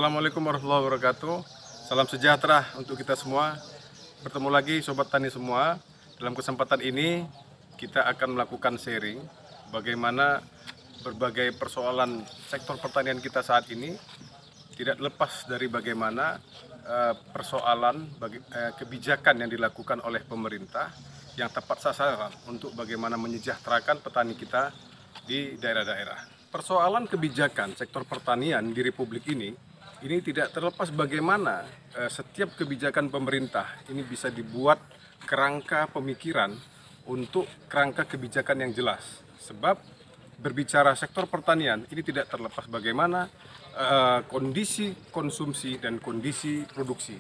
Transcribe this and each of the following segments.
Assalamualaikum warahmatullahi wabarakatuh. Salam sejahtera untuk kita semua. Bertemu lagi Sobat Tani semua. Dalam kesempatan ini kita akan melakukan sharing bagaimana berbagai persoalan sektor pertanian kita saat ini tidak lepas dari bagaimana persoalan kebijakan yang dilakukan oleh pemerintah yang tepat sasaran untuk bagaimana menyejahterakan petani kita di daerah-daerah. Persoalan kebijakan sektor pertanian di Republik ini tidak terlepas bagaimana setiap kebijakan pemerintah ini bisa dibuat kerangka pemikiran untuk kerangka kebijakan yang jelas. Sebab berbicara sektor pertanian ini tidak terlepas bagaimana kondisi konsumsi dan kondisi produksi.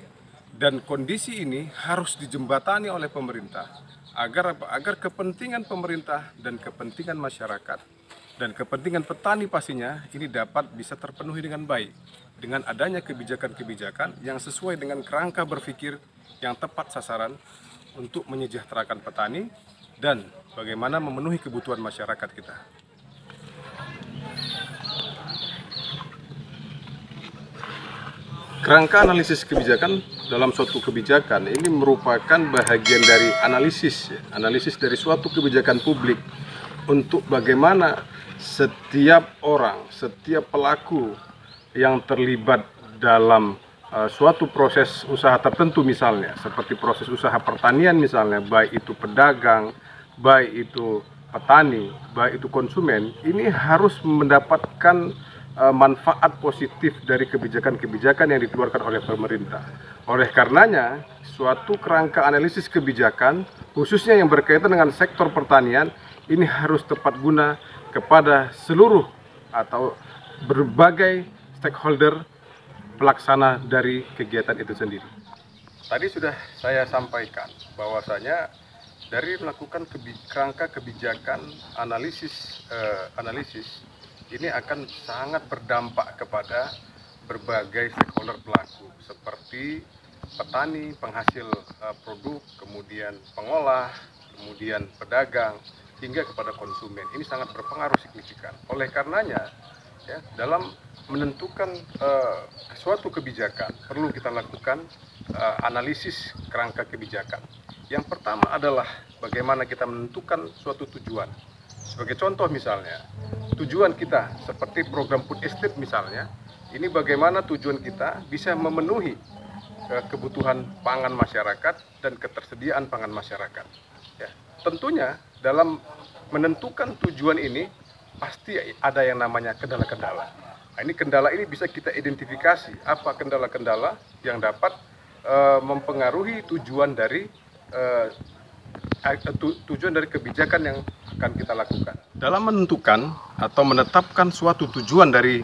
Dan kondisi ini harus dijembatani oleh pemerintah agar kepentingan pemerintah dan kepentingan masyarakat dan kepentingan petani pastinya ini dapat bisa terpenuhi dengan baik dengan adanya kebijakan-kebijakan yang sesuai dengan kerangka berpikir yang tepat sasaran untuk menyejahterakan petani dan bagaimana memenuhi kebutuhan masyarakat kita. Kerangka analisis kebijakan dalam suatu kebijakan ini merupakan bahagian dari analisis dari suatu kebijakan publik untuk bagaimana setiap orang, setiap pelaku yang terlibat dalam suatu proses usaha tertentu misalnya, seperti proses usaha pertanian misalnya, baik itu pedagang, baik itu petani, baik itu konsumen, ini harus mendapatkan manfaat positif dari kebijakan-kebijakan yang dikeluarkan oleh pemerintah. Oleh karenanya, suatu kerangka analisis kebijakan, khususnya yang berkaitan dengan sektor pertanian, ini harus tepat guna kepada seluruh atau berbagai stakeholder pelaksana dari kegiatan itu sendiri. Tadi sudah saya sampaikan bahwasanya dari melakukan kerangka kebijakan analisis ini akan sangat berdampak kepada berbagai stakeholder pelaku seperti petani, penghasil produk, kemudian pengolah, kemudian pedagang, hingga kepada konsumen. Ini sangat berpengaruh signifikan. Oleh karenanya, ya, dalam menentukan suatu kebijakan perlu kita lakukan analisis kerangka kebijakan. Yang pertama adalah bagaimana kita menentukan suatu tujuan. Sebagai contoh misalnya, tujuan kita seperti program food estate misalnya, ini bagaimana tujuan kita bisa memenuhi kebutuhan pangan masyarakat dan ketersediaan pangan masyarakat. Ya, tentunya dalam menentukan tujuan ini pasti ada yang namanya kendala-kendala. Nah, kendala ini bisa kita identifikasi apa kendala-kendala yang dapat mempengaruhi tujuan dari kebijakan yang akan kita lakukan. Dalam menentukan atau menetapkan suatu tujuan dari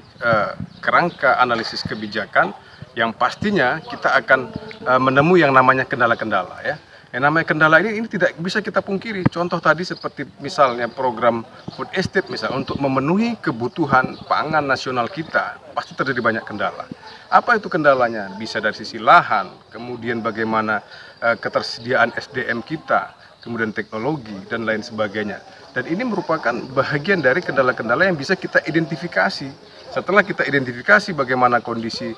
kerangka analisis kebijakan, yang pastinya kita akan menemui yang namanya kendala-kendala, ya. Yang namanya kendala ini tidak bisa kita pungkiri. Contoh tadi seperti misalnya program food estate misalnya, untuk memenuhi kebutuhan pangan nasional kita pasti terjadi banyak kendala. Apa itu kendalanya? Bisa dari sisi lahan, kemudian bagaimana ketersediaan SDM kita, kemudian teknologi dan lain sebagainya. Dan ini merupakan bahagian dari kendala-kendala yang bisa kita identifikasi. Setelah kita identifikasi bagaimana kondisi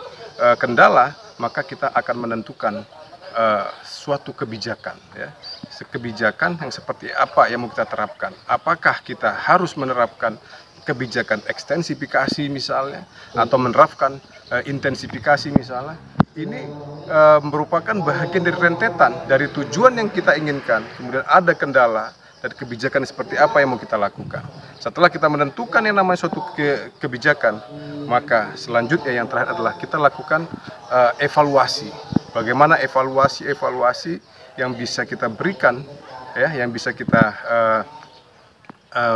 kendala, maka kita akan menentukan suatu kebijakan, ya. Kebijakan yang seperti apa yang mau kita terapkan. Apakah kita harus menerapkan kebijakan ekstensifikasi misalnya, atau menerapkan intensifikasi misalnya. Ini merupakan bahagian dari rentetan dari tujuan yang kita inginkan. Kemudian ada kendala dan kebijakan seperti apa yang mau kita lakukan. Setelah kita menentukan yang namanya suatu kebijakan, maka selanjutnya yang terakhir adalah kita lakukan evaluasi. Bagaimana evaluasi yang bisa kita berikan, ya, yang bisa kita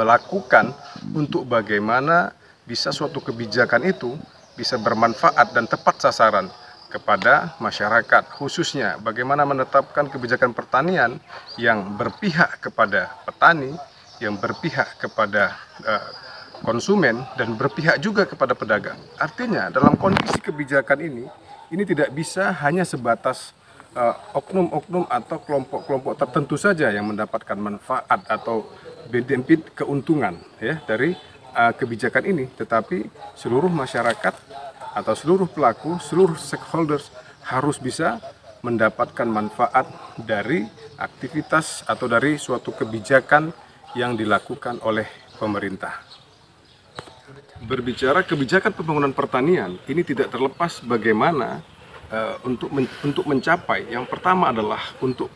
lakukan untuk bagaimana bisa suatu kebijakan itu bisa bermanfaat dan tepat sasaran kepada masyarakat, khususnya bagaimana menetapkan kebijakan pertanian yang berpihak kepada petani, yang berpihak kepada konsumen, dan berpihak juga kepada pedagang. Artinya dalam kondisi kebijakan ini tidak bisa hanya sebatas oknum-oknum atau kelompok-kelompok tertentu saja yang mendapatkan manfaat atau benefit keuntungan, ya, dari kebijakan ini, tetapi seluruh masyarakat atau seluruh pelaku, seluruh stakeholders harus bisa mendapatkan manfaat dari aktivitas atau dari suatu kebijakan yang dilakukan oleh pemerintah. Berbicara kebijakan pembangunan pertanian, ini tidak terlepas bagaimana untuk mencapai. Yang pertama adalah untuk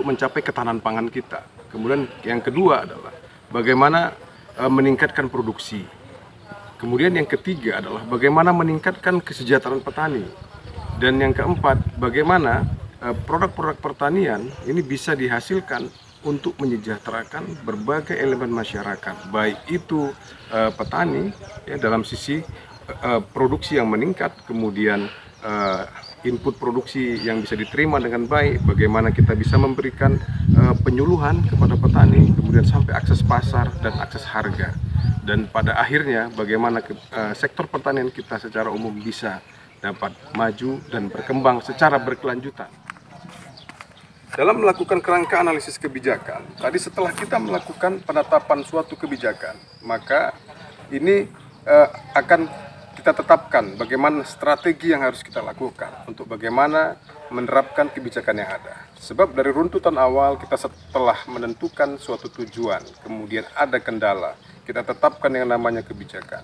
mencapai ketahanan pangan kita. Kemudian yang kedua adalah bagaimana meningkatkan produksi. Kemudian yang ketiga adalah bagaimana meningkatkan kesejahteraan petani. Dan yang keempat, bagaimana produk-produk pertanian ini bisa dihasilkan untuk menyejahterakan berbagai elemen masyarakat, baik itu petani ya, dalam sisi produksi yang meningkat, kemudian input produksi yang bisa diterima dengan baik, bagaimana kita bisa memberikan penyuluhan kepada petani, kemudian sampai akses pasar dan akses harga. Dan pada akhirnya bagaimana sektor pertanian kita secara umum bisa dapat maju dan berkembang secara berkelanjutan. Dalam melakukan kerangka analisis kebijakan, tadi setelah kita melakukan penetapan suatu kebijakan, maka ini akan kita tetapkan bagaimana strategi yang harus kita lakukan untuk bagaimana menerapkan kebijakan yang ada. Sebab dari runtutan awal kita setelah menentukan suatu tujuan, kemudian ada kendala, kita tetapkan yang namanya kebijakan.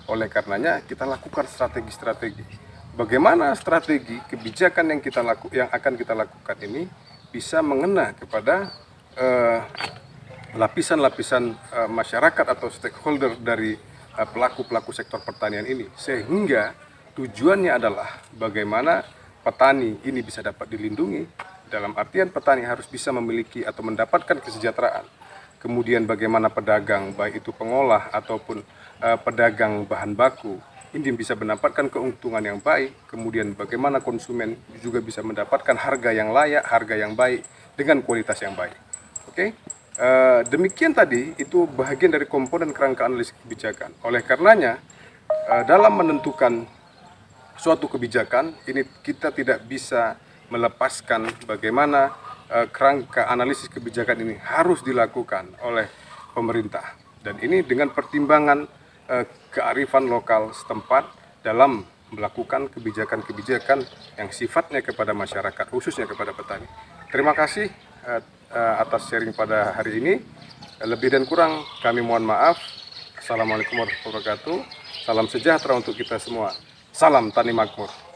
Oleh karenanya kita lakukan strategi-strategi. Bagaimana strategi kebijakan yang akan kita lakukan ini bisa mengena kepada lapisan-lapisan masyarakat atau stakeholder dari pelaku-pelaku sektor pertanian ini, sehingga tujuannya adalah bagaimana petani ini bisa dapat dilindungi, dalam artian petani harus bisa memiliki atau mendapatkan kesejahteraan. Kemudian bagaimana pedagang, baik itu pengolah ataupun pedagang bahan baku, ini bisa mendapatkan keuntungan yang baik. Kemudian bagaimana konsumen juga bisa mendapatkan harga yang layak, harga yang baik dengan kualitas yang baik. Oke, demikian tadi itu bagian dari komponen kerangka analisis kebijakan. Oleh karenanya dalam menentukan suatu kebijakan ini kita tidak bisa melepaskan bagaimana kerangka analisis kebijakan ini harus dilakukan oleh pemerintah, dan ini dengan pertimbangan kearifan lokal setempat dalam melakukan kebijakan-kebijakan yang sifatnya kepada masyarakat, khususnya kepada petani. Terima kasih atas sharing pada hari ini. Lebih dan kurang kami mohon maaf. Assalamualaikum warahmatullahi wabarakatuh. Salam sejahtera untuk kita semua. Salam tani makmur.